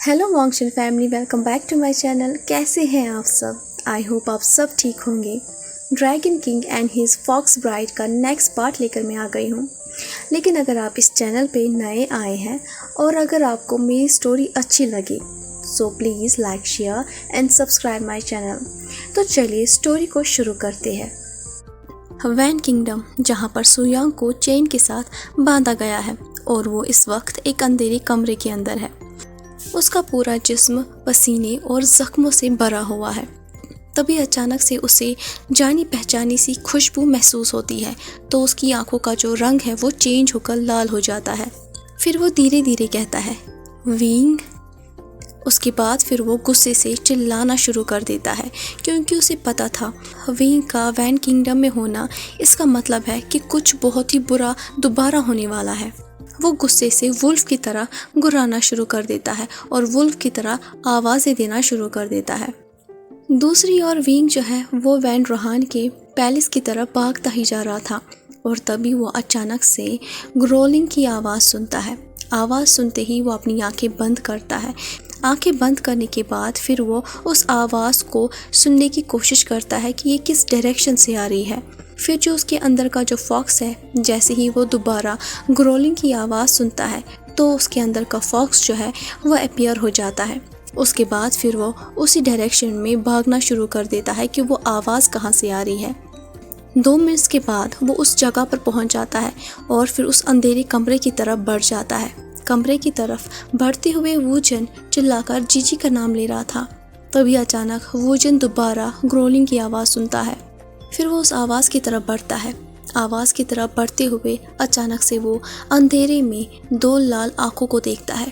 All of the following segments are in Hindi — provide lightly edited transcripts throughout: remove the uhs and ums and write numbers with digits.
हेलो मॉन्गशन family, welcome back to my channel. कैसे हैं आप सब? आई होप आप सब ठीक होंगे। Dragon king and his fox bride का नेक्स्ट पार्ट लेकर मैं आ गई हूँ। लेकिन अगर आप इस चैनल पे नए आए हैं और अगर आपको मेरी स्टोरी अच्छी लगी so please like, share and subscribe my channel. तो चलिए स्टोरी को शुरू करते हैं। वैन किंगडम, जहाँ पर सुयांग को चेन के साथ बांधा गया है और वो इस वक्त एक अंधेरे कमरे के अंदर है। उसका पूरा जिस्म पसीने और जख्मों से भरा हुआ है। तभी अचानक से उसे जानी पहचानी सी खुशबू महसूस होती है तो उसकी आंखों का जो रंग है वो चेंज होकर लाल हो जाता है। फिर वो धीरे धीरे कहता है, विंग। उसके बाद फिर वो गुस्से से चिल्लाना शुरू कर देता है क्योंकि उसे पता था विंग का वैन किंगडम में होना इसका मतलब है कि कुछ बहुत ही बुरा दोबारा होने वाला है। वो गुस्से से वुल्फ की तरह गुर्राना शुरू कर देता है और वुल्फ की तरह आवाज़ें देना शुरू कर देता है। दूसरी ओर विंग जो है वो वैन रोहान के पैलेस की तरफ भागता ही जा रहा था और तभी वो अचानक से ग्रोलिंग की आवाज़ सुनता है। आवाज़ सुनते ही वो अपनी आंखें बंद करता है। आंखें बंद करने के बाद फिर वो उस आवाज़ को सुनने की कोशिश करता है कि ये किस डायरेक्शन से आ रही है। फिर जो उसके अंदर का जो फॉक्स है, जैसे ही वो दोबारा ग्रोलिंग की आवाज़ सुनता है तो उसके अंदर का फॉक्स जो है वो अपीयर हो जाता है। उसके बाद फिर वो उसी डायरेक्शन में भागना शुरू कर देता है कि वो आवाज़ कहाँ से आ रही है। 2 मिनट्स के बाद वो उस जगह पर पहुँच जाता है और फिर उस अंधेरे कमरे की तरफ बढ़ जाता है। कमरे की तरफ बढ़ते हुए वूजन चिल्लाकर जीजी का नाम ले रहा था। तभी अचानक वूजन दोबारा ग्रोलिंग की आवाज़ सुनता है। फिर वो उस आवाज़ की तरफ बढ़ता है। आवाज़ की तरफ बढ़ते हुए अचानक से वो अंधेरे में 2 लाल आँखों को देखता है।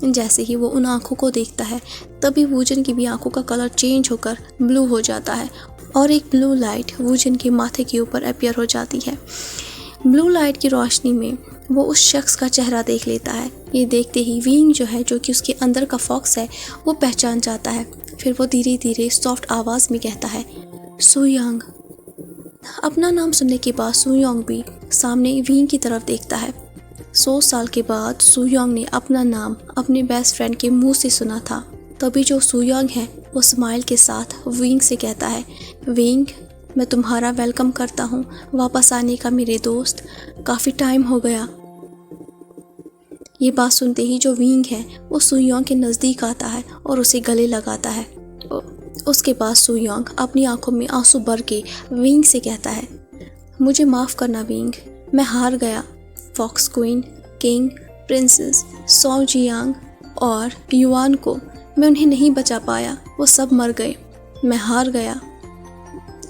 जैसे ही वो उन आँखों को देखता है तभी वूजन की भी आँखों का कलर चेंज होकर ब्लू हो जाता है और एक ब्लू लाइट वूजन के माथे के ऊपर अपीयर हो जाती है। ब्लू लाइट की रोशनी में वो उस शख्स का चेहरा देख लेता है। ये देखते ही विंग जो है, जो कि उसके अंदर का फॉक्स है, वो पहचान जाता है। फिर वो धीरे धीरे सॉफ्ट आवाज़ में कहता है, सुयांग। अपना नाम सुनने के बाद सुयांग भी सामने विंग की तरफ देखता है। 100 साल के बाद सुयांग ने अपना नाम अपने बेस्ट फ्रेंड के मुंह से सुना था। तभी जो सुयांग है वो स्माइल के साथ विंग से कहता है, विंग, मैं तुम्हारा वेलकम करता हूँ वापस आने का मेरे दोस्त। काफ़ी टाइम हो गया। ये बात सुनते ही जो विंग है वो सुयांग के नज़दीक आता है और उसे गले लगाता है। उसके बाद सुयांग अपनी आंखों में आंसू भर के विंग से कहता है, मुझे माफ़ करना विंग, मैं हार गया। फॉक्स क्वीन, किंग, प्रिंसेस, सो जियांग और युआन को मैं उन्हें नहीं बचा पाया। वो सब मर गए। मैं हार गया।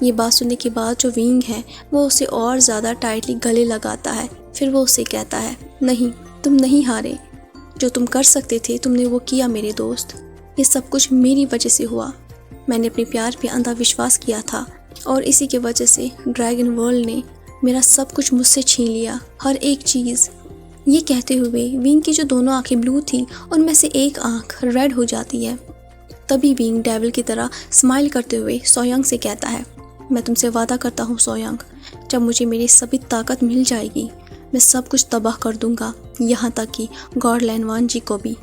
ये बात सुनने के बाद जो विंग है वो उसे और ज़्यादा टाइटली गले लगाता है। फिर वो उसे कहता है, नहीं, तुम नहीं हारे। जो तुम कर सकते थे तुमने वो किया मेरे दोस्त। ये सब कुछ मेरी वजह से हुआ। मैंने अपने प्यार पे अंधा विश्वास किया था और इसी की वजह से ड्रैगन वर्ल्ड ने मेरा सब कुछ मुझसे छीन लिया, हर एक चीज़। ये कहते हुए विंग की जो दोनों आंखें ब्लू थी उनमें से एक आंख रेड हो जाती है। तभी विंग डेविल की तरह स्माइल करते हुए सोयांग से कहता है, मैं तुमसे वादा करता हूँ सोयांग, जब मुझे मेरी सभी ताकत मिल जाएगी मैं सब कुछ तबाह कर दूंगा, यहाँ तक कि गॉड लैनवान जी को भी।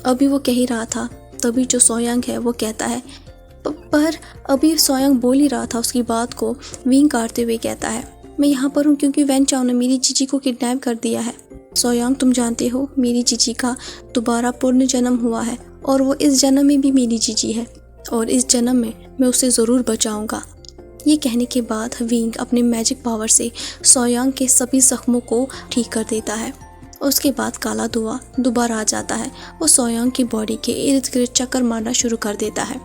अभी वो कह ही रहा था तभी जो सोयांग है वो कहता है, पर अभी सोयांग बोल ही रहा था उसकी बात को विंग काटते हुए कहता है, मैं यहाँ पर हूँ क्योंकि वैन चाओ ने मेरी जीजी को किडनैप कर दिया है। सोयांग, तुम जानते हो मेरी जीजी का दोबारा पुनर्जन्म हुआ है और वो इस जन्म में भी मेरी जीजी है और इस जन्म में मैं उसे ज़रूर बचाऊंगा। ये कहने के बाद विंग अपने मैजिक पावर से सोयांग के सभी जख्मों को ठीक कर देता है। उसके बाद काला धुआं दोबारा आ जाता है। वो सोयांग की बॉडी के इर्द गिर्द चक्कर मारना शुरू कर देता है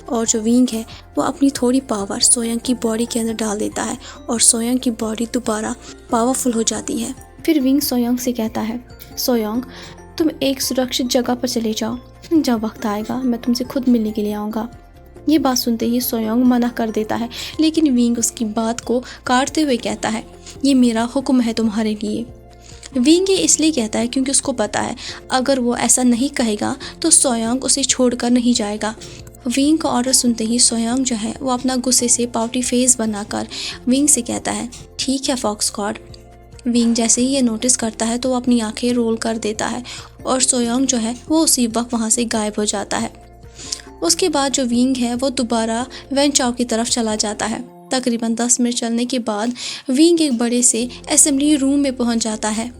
और जो विंग है वो अपनी थोड़ी पावर सोयांग की बॉडी के अंदर डाल देता है और सोयांग की बॉडी दोबारा पावरफुल हो जाती है। फिर विंग सोयांग से कहता है, सोयांग, तुम एक सुरक्षित जगह पर चले जाओ, जब वक्त आएगा मैं तुमसे खुद मिलने के लिए आऊँगा। ये बात सुनते ही सोयांग मना कर देता है, लेकिन विंग उसकी बात को काटते हुए कहता है, ये मेरा हुक्म है तुम्हारे लिए। विंग ये इसलिए कहता है क्योंकि उसको पता है अगर वो ऐसा नहीं कहेगा तो सोयांग उसे छोड़कर नहीं जाएगा। विंग का ऑर्डर सुनते ही सोयांग जो है वो अपना गुस्से से पाउटी फेस बनाकर विंग से कहता है, ठीक है फॉक्स गॉड। विंग जैसे ही ये नोटिस करता है तो वो अपनी आंखें रोल कर देता है और सोयोंग जो है वो उसी वक्त वहाँ से गायब हो जाता है। उसके बाद जो विंग है वो दोबारा वैन चाओ की तरफ चला जाता है। तकरीबन 10 मिनट चलने के बाद विंग एक बड़े से असेंबली रूम में पहुंच जाता है।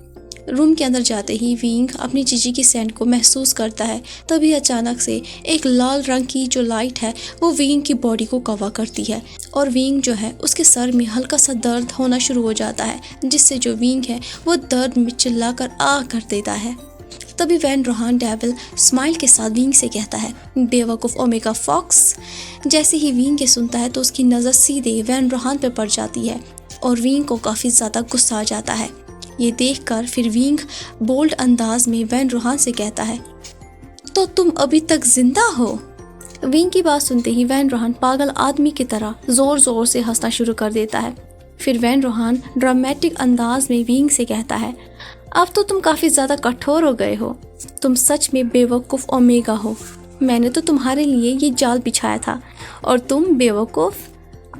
रूम के अंदर जाते ही विंग अपनी जीजी की सेंट को महसूस करता है। तभी अचानक से एक लाल रंग की जो लाइट है वो विंग की बॉडी को कवर करती है और विंग जो है उसके सर में हल्का सा दर्द होना शुरू हो जाता है, जिससे जो विंग है वो दर्द में चिल्लाकर आह कर देता है। तभी वैन रोहान डेविल स्माइल के साथ विंग से कहता है, बेवकूफ़ ओमेगा फॉक्स। जैसे ही विंग ये सुनता है तो उसकी नज़र सीधे वैन रोहान पर पड़ जाती है और विंग को काफ़ी ज़्यादा गुस्सा आ जाता है। ये देखकर फिर विंग बोल्ड अंदाज में वैन रोहान से कहता है, तो तुम अभी तक जिंदा हो। विंग की बात सुनते ही वैन रोहान पागल आदमी की तरह ज़ोर ज़ोर से हंसना शुरू कर देता है। फिर वैन रोहान ड्रामेटिक अंदाज में विंग से कहता है, अब तो तुम काफ़ी ज़्यादा कठोर हो गए हो। तुम सच में बेवकूफ़ ओमेगा हो। मैंने तो तुम्हारे लिए ये जाल बिछाया था और तुम बेवकूफ़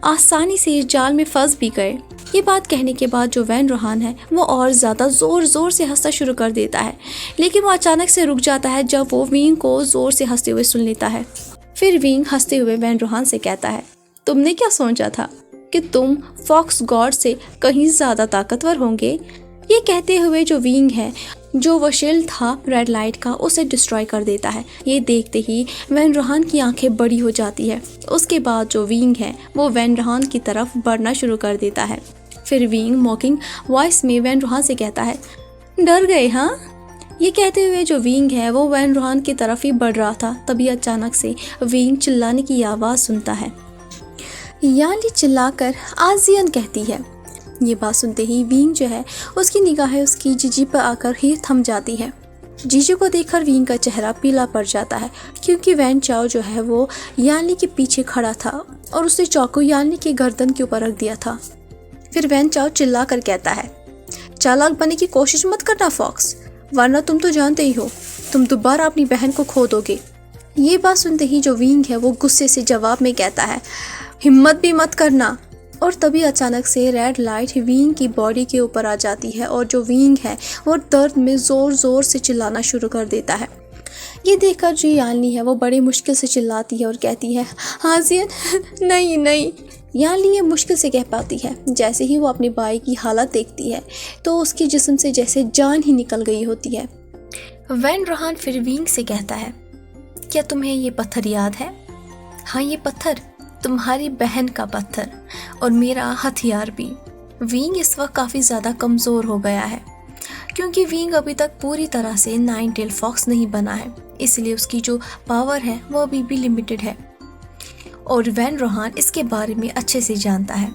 आसानी से इस जाल में फंस भी गए। ये बात कहने के बाद जो वैन रोहान है वो और ज़्यादा ज़ोर ज़ोर से हंसना शुरू कर देता है, लेकिन वो अचानक से रुक जाता है जब वो विंग को ज़ोर से हंसते हुए सुन लेता है। फिर विंग हंसते हुए वैन रोहान से कहता है, तुमने क्या सोचा था कि तुम फॉक्स गॉड से कहीं ज़्यादा ताकतवर होंगे। ये कहते हुए जो विंग है जो वो शील्ड था रेड लाइट का उसे डिस्ट्रॉय कर देता है। ये देखते ही वैन रोहान की आंखें बड़ी हो जाती है। उसके बाद जो विंग है वो वैन रोहान की तरफ बढ़ना शुरू कर देता है। फिर विंग मॉकिंग वॉइस में वैन रोहान से कहता है, डर गए हाँ। ये कहते हुए जो विंग है वो वैन रोहान की तरफ ही बढ़ रहा था। तभी अचानक से विंग चिल्लाने की आवाज़ सुनता है। याली चिल्लाकर आजियन कहती है। ये बात सुनते ही विंग जो है उसकी निगाहें उसकी जीजी पर आकर ही थम जाती है। जीजी को देखकर विंग का चेहरा पीला पड़ जाता है, क्योंकि वैन चाओ जो है वो याली के पीछे खड़ा था और उसने चाकू याली के गर्दन के ऊपर रख दिया था। फिर वैन चाओ चिल्ला कर कहता है, चालाक बनने की कोशिश मत करना फॉक्स, वरना तुम तो जानते ही हो तुम दोबारा अपनी बहन को खो दोगे। ये बात सुनते ही जो विंग है वो गुस्से से जवाब में कहता है, हिम्मत भी मत करना। और तभी अचानक से रेड लाइट विंग की बॉडी के ऊपर आ जाती है और जो विंग है वो दर्द में ज़ोर ज़ोर से चिल्लाना शुरू कर देता है। ये देखकर जो याली है वो बड़ी मुश्किल से चिल्लाती है और कहती है, हाजियन नहीं नहीं। याली ये मुश्किल से कह पाती है। जैसे ही वो अपने भाई की हालत देखती है तो उसके जिस्म से जैसे जान ही निकल गई होती है। वैन रोहान फिर विंग से कहता है, क्या तुम्हें ये पत्थर याद है? हाँ, ये पत्थर तुम्हारी बहन का पत्थर और मेरा हथियार भी। विंग इस वक्त काफ़ी ज़्यादा कमज़ोर हो गया है, क्योंकि विंग अभी तक पूरी तरह से नाइन टेल फॉक्स नहीं बना है, इसलिए उसकी जो पावर है वो अभी भी लिमिटेड है और वैन रोहान इसके बारे में अच्छे से जानता है।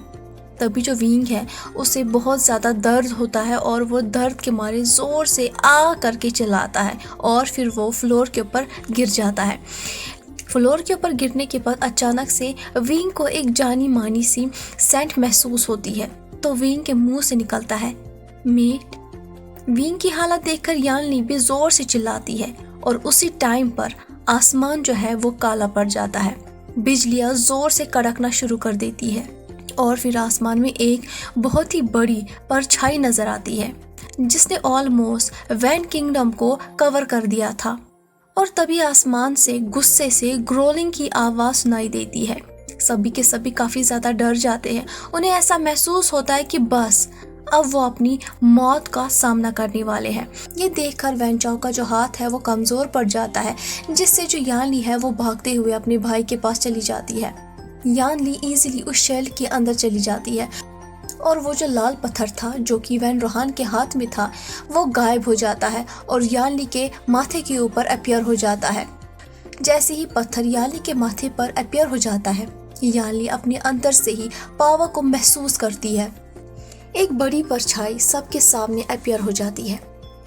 तभी जो विंग है उसे बहुत ज़्यादा दर्द होता है और वो दर्द के मारे ज़ोर से आ करके चिल्लाता है और फिर वो फ्लोर के ऊपर गिर जाता है। फ्लोर के ऊपर गिरने के बाद अचानक से विंग को एक जानी मानी सी सेंट महसूस होती है, तो विंग के मुंह से निकलता है, मेट। विंग की हालत देखकर याली भी जोर से चिल्लाती है और उसी टाइम पर आसमान जो है वो काला पड़ जाता है। बिजलियां जोर से कड़कना शुरू कर देती है और फिर आसमान में एक बहुत ही बड़ी परछाई नजर आती है जिसने ऑलमोस्ट वैन किंगडम को कवर कर दिया था। और तभी आसमान से गुस्से से ग्रोलिंग की आवाज़ सुनाई देती है। सभी के सभी काफ़ी ज़्यादा डर जाते हैं। उन्हें ऐसा महसूस होता है कि बस अब वो अपनी मौत का सामना करने वाले हैं। ये देखकर वैन चाओ का जो हाथ है वो कमज़ोर पड़ जाता है, जिससे जो याली है वो भागते हुए अपने भाई के पास चली जाती है। याली ईजिली उस शेल के अंदर चली जाती है और वो जो लाल पत्थर था जो कि वैन रोहान के हाथ में था वो गायब हो जाता है और याली के माथे के ऊपर अपीयर हो जाता है। जैसे ही पत्थर याली के माथे पर अपीयर हो जाता है, याली अपने अंदर से ही पावर को महसूस करती है। एक बड़ी परछाई सबके सामने अपीयर हो जाती है।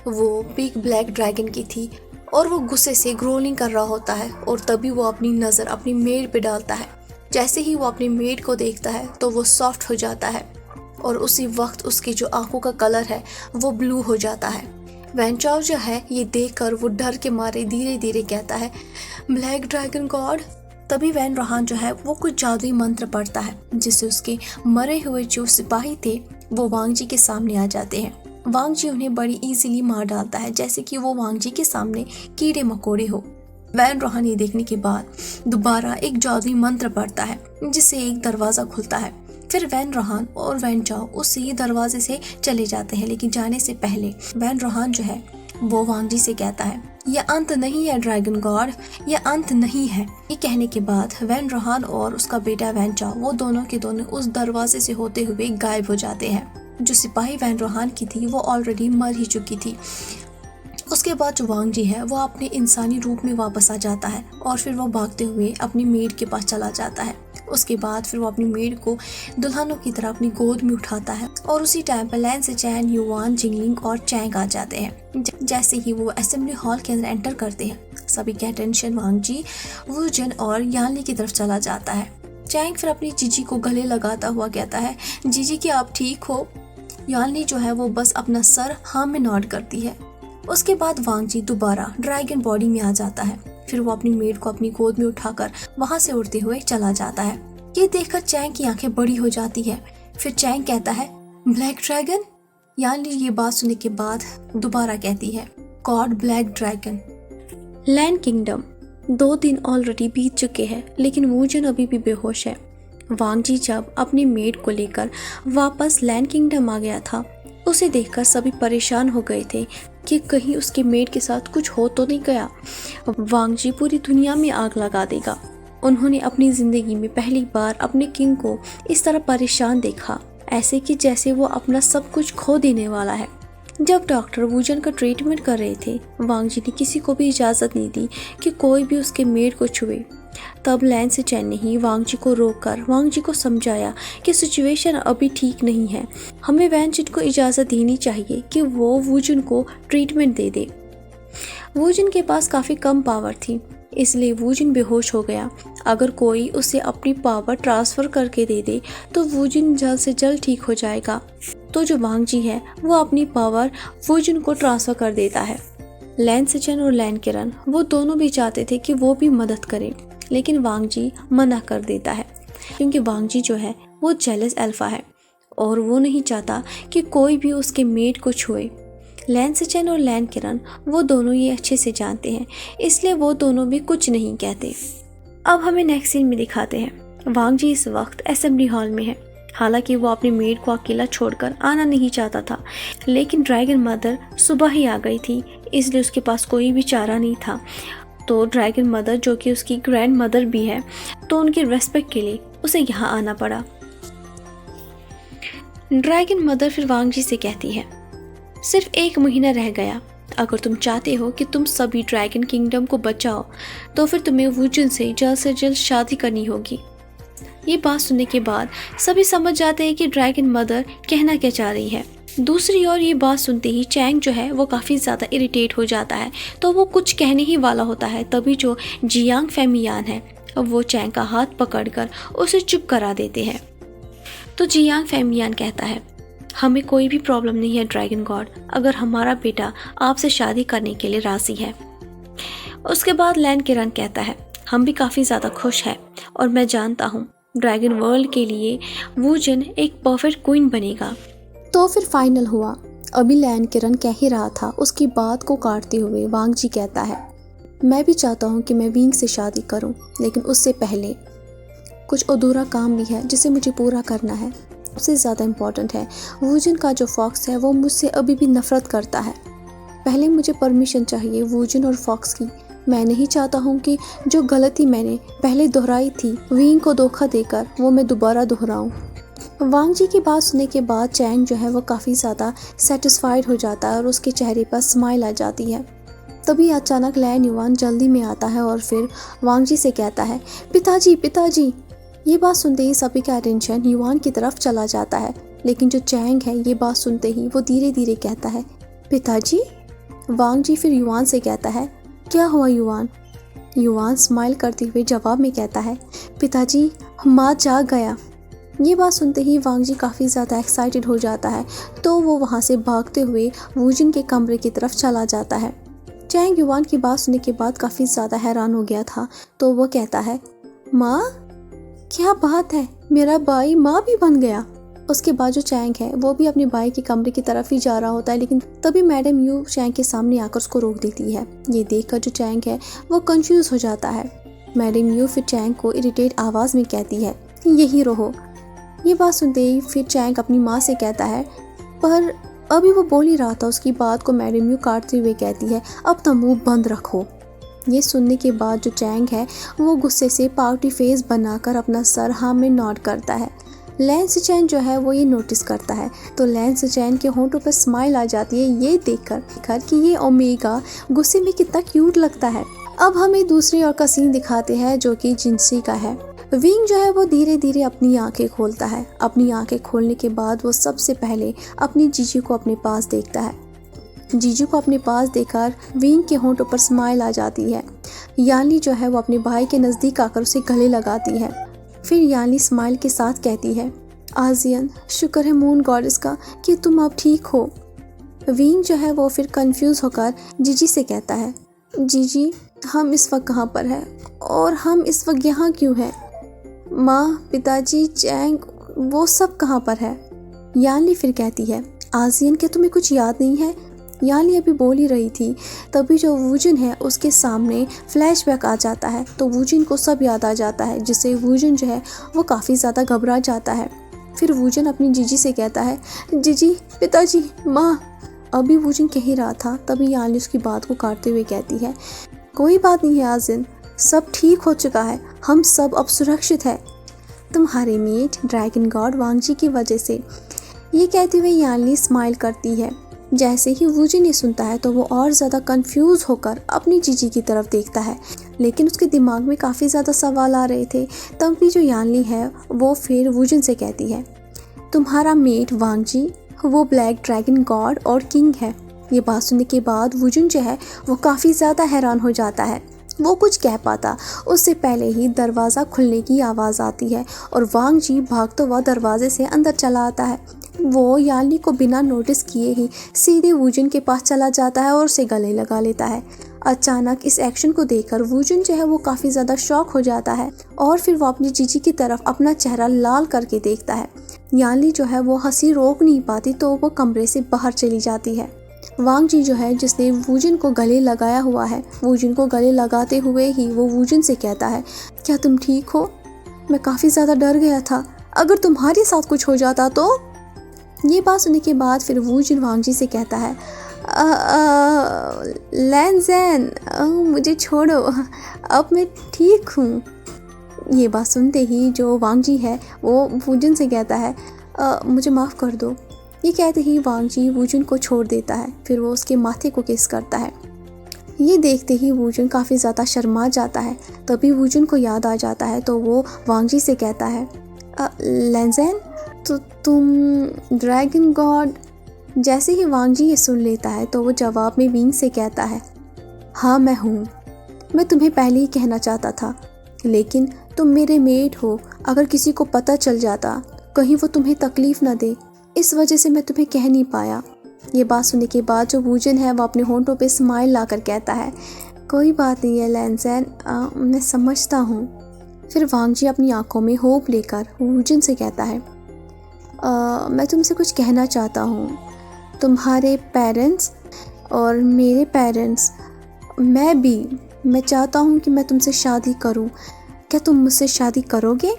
वो बिग ब्लैक ड्रैगन की थी और वो गुस्से से ग्रोलिंग कर रहा होता है और तभी वो अपनी नज़र अपनी मेड पे डालता है। जैसे ही वो अपनी मेड को देखता है तो वो सॉफ्ट हो जाता है और उसी वक्त उसकी जो आंखों का कलर है वो ब्लू हो जाता है। वैन चाओ जो है ये देखकर वो डर के मारे धीरे धीरे कहता है, ब्लैक ड्रैगन गॉड। तभी वैन रोहान जो है वो कुछ जादुई मंत्र पढ़ता है जिससे उसके मरे हुए जो सिपाही थे वो वांग जी के सामने आ जाते हैं। वांग जी उन्हें बड़ी इजीली मार डालता है, जैसे कि वो वांग जी के सामने कीड़े मकोड़े हो। वैन रोहान ये देखने के बाद दोबारा एक जादुई मंत्र पढ़ता है, जिससे एक दरवाज़ा खुलता है। फिर वैन रोहान और वैन चाओ उसी दरवाजे से चले जाते हैं, लेकिन जाने से पहले वैन रोहान जो है वो वांग जी से कहता है, यह अंत नहीं है ड्रैगन गॉड, यह अंत नहीं है। ये कहने के बाद वैन रोहान और उसका बेटा वैन चाओ वो दोनों के दोनों उस दरवाजे से होते हुए गायब हो जाते हैं। जो सिपाही वैन रोहान की थी वो ऑलरेडी मर ही चुकी थी। उसके बाद जो वांग जी है वो अपने इंसानी रूप में वापस आ जाता है और फिर वो भागते हुए अपनी मेड के पास चला जाता है। उसके बाद फिर वो अपनी मेड को दुल्हनों की तरह अपनी गोद में उठाता है और उसी टाइम पर लैन से चैन, युवान, जिंगलिंग और चैंग आ जाते हैं। जैसे ही वो असेंबली हॉल के अंदर एंटर करते हैं, सभी का अटेंशन वांग जी, वूजन और यानली की तरफ चला जाता है। चैंग फिर अपनी जीजी को गले लगाता हुआ कहता है, जीजी क्या आप ठीक हो? यानली जो है वो बस अपना सर हाँ में नॉड करती है। उसके बाद वांग जी दोबारा ड्रैगन बॉडी में आ जाता है। फिर वो अपनी मेड को अपनी गोद में उठाकर वहां से उड़ते हुए चला जाता है। ये देखकर चैंग की आंखें बड़ी हो जाती है। फिर चैंग कहता है, ब्लैक ड्रैगन? यानली ये बात सुनने के बाद दोबारा कहती है, God black dragon. Land kingdom 2 दिन ऑलरेडी बीत चुके हैं, लेकिन वूजन अभी भी बेहोश है। वांग जी जब अपनी मेड को लेकर वापस लैंड किंगडम आ गया था, उसे देखकर सभी परेशान हो गए थे कि कहीं उसके मेड के साथ कुछ हो तो नहीं गया। वांग जी पूरी दुनिया में आग लगा देगा। उन्होंने अपनी जिंदगी में पहली बार अपने किंग को इस तरह परेशान देखा, ऐसे कि जैसे वो अपना सब कुछ खो देने वाला है। जब डॉक्टर वूजन का ट्रीटमेंट कर रहे थे, वांग जी ने किसी को भी इजाज़त नहीं दी कि कोई भी उसके मेड को छुए। तब लैन से चैन ने ही वांग जी को रोककर वांग जी को समझाया कि सिचुएशन अभी ठीक नहीं है, हमें वैन चिट को इजाज़त देनी चाहिए कि वो वूजन को ट्रीटमेंट दे दे। वूजन के पास काफ़ी कम पावर थी, इसलिए वूजन बेहोश हो गया। अगर कोई उसे अपनी पावर ट्रांसफ़र करके दे दे तो वूजन जल्द से जल्द ठीक हो जाएगा। तो जो वांग जी है वो अपनी पावर वूजन को ट्रांसफ़र कर देता है। लैन सेचन और लैन किरण वो दोनों भी चाहते थे कि वो भी मदद करें, लेकिन वांग जी मना कर देता है, क्योंकि वांग जी जो है वो जेलस अल्फा है और वो नहीं चाहता कि कोई भी उसके मेड को छुए। लैन सेचन और लैन किरण वो दोनों ये अच्छे से जानते हैं, इसलिए वो दोनों भी कुछ नहीं कहते। अब हमें नेक्स्ट सीन में दिखाते हैं, वांग जी इस वक्त असेंबली हॉल में है। हालांकि वो अपनी मेड को अकेला छोड़कर आना नहीं चाहता था, लेकिन ड्रैगन मदर सुबह ही आ गई थी, इसलिए उसके पास कोई भी चारा नहीं था। तो ड्रैगन मदर जो कि उसकी ग्रैंड मदर भी है, तो उनकी रेस्पेक्ट के लिए उसे यहाँ आना पड़ा। ड्रैगन मदर फिर वांग जी से कहती है, सिर्फ 1 महीना रह गया, अगर तुम चाहते हो कि तुम सभी ड्रैगन किंगडम को बचाओ तो फिर तुम्हें वूजन से जल्द शादी करनी होगी। ये बात सुनने के बाद सभी समझ जाते हैं कि ड्रैगन मदर कहना क्या चाह रही है। दूसरी ओर ये बात सुनते ही चैंग जो है वो काफ़ी ज़्यादा इरिटेट हो जाता है, तो वो कुछ कहने ही वाला होता है। तभी जो जियांग फेमियान है वो चैंग का हाथ पकड़कर उसे चुप करा देते हैं। तो जियांग फेमियान कहता है, हमें कोई भी प्रॉब्लम नहीं है ड्रैगन गॉड, अगर हमारा बेटा आपसे शादी करने के लिए राज़ी है। उसके बाद लैन किरण कहता है, हम भी काफ़ी ज़्यादा खुश हैं और मैं जानता हूँ ड्रैगन वर्ल्ड के लिए वूजन एक परफेक्ट क्वीन बनेगा। तो फिर फाइनल हुआ। अभी लैन किरण कह ही रहा था, उसकी बात को काटते हुए वांग जी कहता है, मैं भी चाहता हूँ कि मैं विंग से शादी करूँ, लेकिन उससे पहले कुछ अधूरा काम भी है जिसे मुझे पूरा करना है। सबसे ज़्यादा इम्पोर्टेंट है, वूजन का जो फॉक्स है वो मुझसे अभी भी नफरत करता है। पहले मुझे परमिशन चाहिए वूजन और फॉक्स की। मैं नहीं चाहता हूँ कि जो गलती मैंने पहले दोहराई थी विंग को धोखा देकर वो मैं दोबारा दोहराऊँ। वांग जी की बात सुनने के बाद चैंग जो है वो काफ़ी ज़्यादा सेटिस्फाइड हो जाता है और उसके चेहरे पर स्माइल आ जाती है। तभी अचानक लैन युवान जल्दी में आता है और फिर वांग जी से कहता है, पिताजी पिताजी। ये बात सुनते ही सभी का अटेंशन युवान की तरफ चला जाता है, लेकिन जो चैंग है ये बात सुनते ही वो धीरे धीरे कहता है, पिताजी। वांग जी फिर युवान से कहता है, क्या हुआ युवान? युवान स्माइल करते हुए जवाब में कहता है, पिताजी माँ जाग गया। ये बात सुनते ही वांग जी काफ़ी ज़्यादा एक्साइटेड हो जाता है, तो वो वहाँ से भागते हुए वूजन के कमरे की तरफ चला जाता है। चैंग युवान की बात सुनने के बाद काफ़ी ज़्यादा हैरान हो गया था, तो वो कहता है, माँ क्या बात है, मेरा भाई माँ भी बन गया। उसके बाद जो चैंग है वो भी अपने भाई के कमरे की तरफ ही जा रहा होता है, लेकिन तभी मैडम यू चैंग के सामने आकर उसको रोक देती है। ये देखकर जो चैंग है वो कंफ्यूज हो जाता है। मैडम यू फिर चैंग को इरिटेट आवाज़ में कहती है यही रहो। ये बात सुनते ही फिर चैंग अपनी माँ से कहता है, पर अभी वो बोल ही रहा था। उसकी बात को मैडम यू काटते हुए कहती है, अब तो मुँह बंद रखो। ये सुनने के बाद जो चैंग है वो गुस्से से पार्टी फेस बनाकर अपना सर हाँ में नॉड करता है। लैंस चैन जो है वो ये नोटिस करता है, तो लैंस चैन के होंठों पर स्माइल आ जाती है ये देखकर कि ये ओमेगा गुस्से में कितना क्यूट लगता है। अब हमें दूसरी ओर का सीन दिखाते हैं जो कि जिनसी का है। विंग जो है वो धीरे धीरे अपनी आंखें खोलता है। अपनी आंखें खोलने के बाद वो सबसे पहले अपनी जीजू को अपने पास देखता है। जीजू को अपने पास देखकर विंग के होंठों पर स्माइल आ जाती है। याली जो है वो अपने भाई के नज़दीक आकर उसे गले लगाती है। फिर याली स्माइल के साथ कहती है, आजियन शुक्र है मून गॉडेस का कि तुम अब ठीक हो। विंग जो है वो फिर कंफ्यूज होकर जीजी से कहता है, जीजी हम इस वक्त कहाँ पर हैं और हम इस वक्त यहाँ क्यों हैं? माँ, पिताजी, चैंग वो सब कहाँ पर है? याली फिर कहती है, आजियन क्या तुम्हें कुछ याद नहीं है? याली अभी बोल ही रही थी, तभी जो वूजिन है उसके सामने फ्लैशबैक आ जाता है, तो वूजिन को सब याद आ जाता है, जिससे वूजिन जो है वो काफ़ी ज़्यादा घबरा जाता है। फिर वूजिन अपनी जीजी से कहता है, जीजी, पिताजी, माँ। अभी वूजिन कह ही रहा था, तभी याली उसकी बात को काटते हुए कहती है, कोई बात नहीं है आजिन, सब ठीक हो चुका है, हम सब अब सुरक्षित है तुम्हारे मीट ड्रैगन गॉड वांगजी की वजह से। ये कहते हुए याली स्माइल करती है। जैसे ही वूजिन ये सुनता है तो वो और ज़्यादा कंफ्यूज होकर अपनी जीजी की तरफ देखता है, लेकिन उसके दिमाग में काफ़ी ज़्यादा सवाल आ रहे थे। तब भी जो याली है वो फिर वूजिन से कहती है, तुम्हारा मेट वांगजी वो ब्लैक ड्रैगन गॉड और किंग है। ये बात सुनने के बाद वूजिन जो है वो काफ़ी ज़्यादा हैरान हो जाता है। वो कुछ कह पाता उससे पहले ही दरवाज़ा खुलने की आवाज़ आती है और वांगजी भागता हुआ दरवाजे से अंदर चला आता है। वो याली को बिना नोटिस किए ही सीधे वूजिन के पास चला जाता है और उसे गले लगा लेता है। अचानक इस एक्शन को देखकर वूजिन जो है वो काफ़ी ज़्यादा शॉक हो जाता है और फिर वो अपनी जीजी की तरफ अपना चेहरा लाल करके देखता है। याली जो है वो हंसी रोक नहीं पाती, तो वो कमरे से बाहर चली जाती है। वांगजी जो है जिसने वूजिन को गले लगाया हुआ है, वूजिन को गले लगाते हुए ही वो वूजिन से कहता है, क्या तुम ठीक हो? मैं काफ़ी ज़्यादा डर गया था, अगर तुम्हारे साथ कुछ हो जाता तो। ये बात सुनने के बाद फिर वूजिन वांगजी से कहता है, लैंज़ेन मुझे छोड़ो, अब मैं ठीक हूँ। ये बात सुनते ही जो वांगजी है वो वूजिन से कहता है, मुझे माफ़ कर दो। ये कहते ही वांगजी वूजिन को छोड़ देता है, फिर वो उसके माथे को किस करता है। ये देखते ही वूजिन काफ़ी ज़्यादा शर्मा जाता है। तभी वूजिन को याद आ जाता है, तो वो वांगजी से कहता है, लैंज़ेन तो तुम ड्रैगन गॉड? जैसे ही वांगजी ये सुन लेता है तो वो जवाब में विंग से कहता है, हाँ मैं हूँ। मैं तुम्हें पहले ही कहना चाहता था, लेकिन तुम मेरे मेट हो, अगर किसी को पता चल जाता कहीं वो तुम्हें तकलीफ़ ना दे, इस वजह से मैं तुम्हें कह नहीं पाया। ये बात सुनने के बाद जो वूजिन है वो अपने होंठों पे स्माइल लाकर कहता है, कोई बात नहीं है लैंज़ेन, मैं समझता हूँ। फिर वांगजी अपनी आंखों में होप लेकर वूजिन से कहता है, मैं तुमसे कुछ कहना चाहता हूँ। तुम्हारे पेरेंट्स और मेरे पेरेंट्स, मैं चाहता हूँ कि मैं तुमसे शादी करूँ, क्या तुम मुझसे शादी करोगे?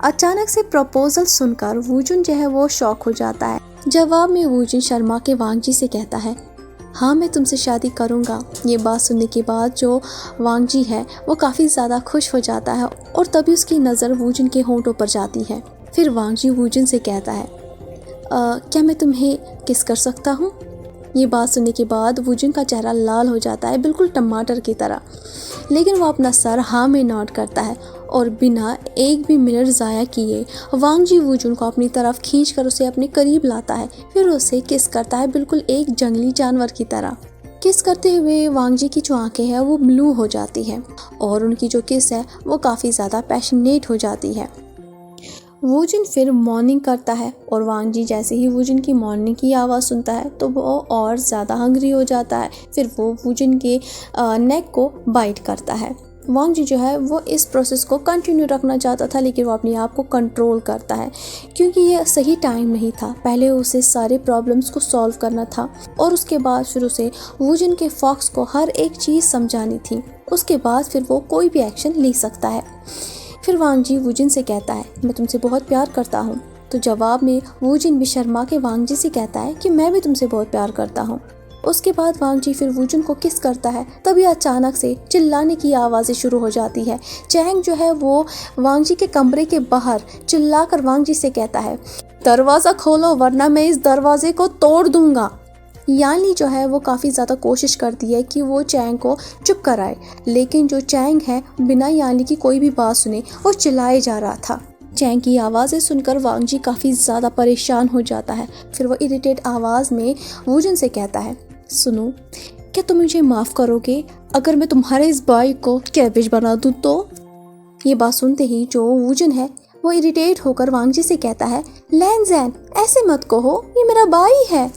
अचानक से प्रपोजल सुनकर वूजिन जो है वो शॉक हो जाता है। जवाब में वूजिन शर्मा के वांगजी से कहता है, हाँ मैं तुमसे शादी करूँगा। ये बात सुनने के बाद जो वांगजी है वो काफ़ी ज़्यादा खुश हो जाता है और तभी उसकी नज़र वूजिन के होंठों पर जाती है। फिर वांगजी वूजिन से कहता है, क्या मैं तुम्हें किस कर सकता हूँ? ये बात सुनने के बाद वूजिन का चेहरा लाल हो जाता है, बिल्कुल टमाटर की तरह, लेकिन वो अपना सर हाँ में नॉड करता है और बिना एक भी मिनट ज़ाया किए वांगजी वूजिन को अपनी तरफ खींचकर उसे अपने करीब लाता है। फिर उसे किस करता है, बिल्कुल एक जंगली जानवर की तरह। किस करते हुए वांगजी की जो आंखें हैं वो ब्लू हो जाती है और उनकी जो किस है वो काफ़ी ज़्यादा पैशनेट हो जाती है। वूजिन फिर मॉर्निंग करता है और वांगजी जैसे ही वूजिन की मॉर्निंग की आवाज़ सुनता है तो वो और ज़्यादा हंग्री हो जाता है। फिर वो वूजिन के नेक को बाइट करता है। वांग जी जो है वो इस प्रोसेस को कंटिन्यू रखना चाहता था, लेकिन वो अपने आप को कंट्रोल करता है क्योंकि ये सही टाइम नहीं था। पहले उसे सारे प्रॉब्लम्स को सॉल्व करना था और उसके बाद फिर उसे वुजन के फॉक्स को हर एक चीज़ समझानी थी। उसके बाद फिर वो कोई भी एक्शन ले सकता है। फिर वांग जी वुजन से कहता है, मैं तुमसे बहुत प्यार करता हूँ। तो जवाब में वुजन भी शर्मा के वांग जी से कहता है कि मैं भी तुमसे बहुत प्यार करता हूँ। उसके बाद वांग जी फिर वुजन को किस करता है, तभी अचानक से चिल्लाने की आवाज़ें शुरू हो जाती है। चैंग जो है वो वांग जी के कमरे के बाहर चिल्लाकर वांग जी से कहता है, दरवाज़ा खोलो वरना मैं इस दरवाजे को तोड़ दूंगा। यानी जो है वो काफ़ी ज़्यादा कोशिश करती है कि वो चैंग को चुप कराए, लेकिन जो चैंग है बिना यानी की कोई भी बात सुने वो चिल्लाए जा रहा था। चैंग की आवाज़ें सुनकर वांग जी काफ़ी ज़्यादा परेशान हो जाता है। फिर वो इरिटेट आवाज़ में वुजन से कहता है, सुनो, क्या तुम मुझे माफ़ करोगे अगर मैं तुम्हारे इस बाइक को कैबेज बना दूँ तो? ये बात सुनते ही जो वुजन है वो इरिटेट होकर वांग जी से कहता है, लैन ज़ैन ऐसे मत कहो, ये मेरा भाई है।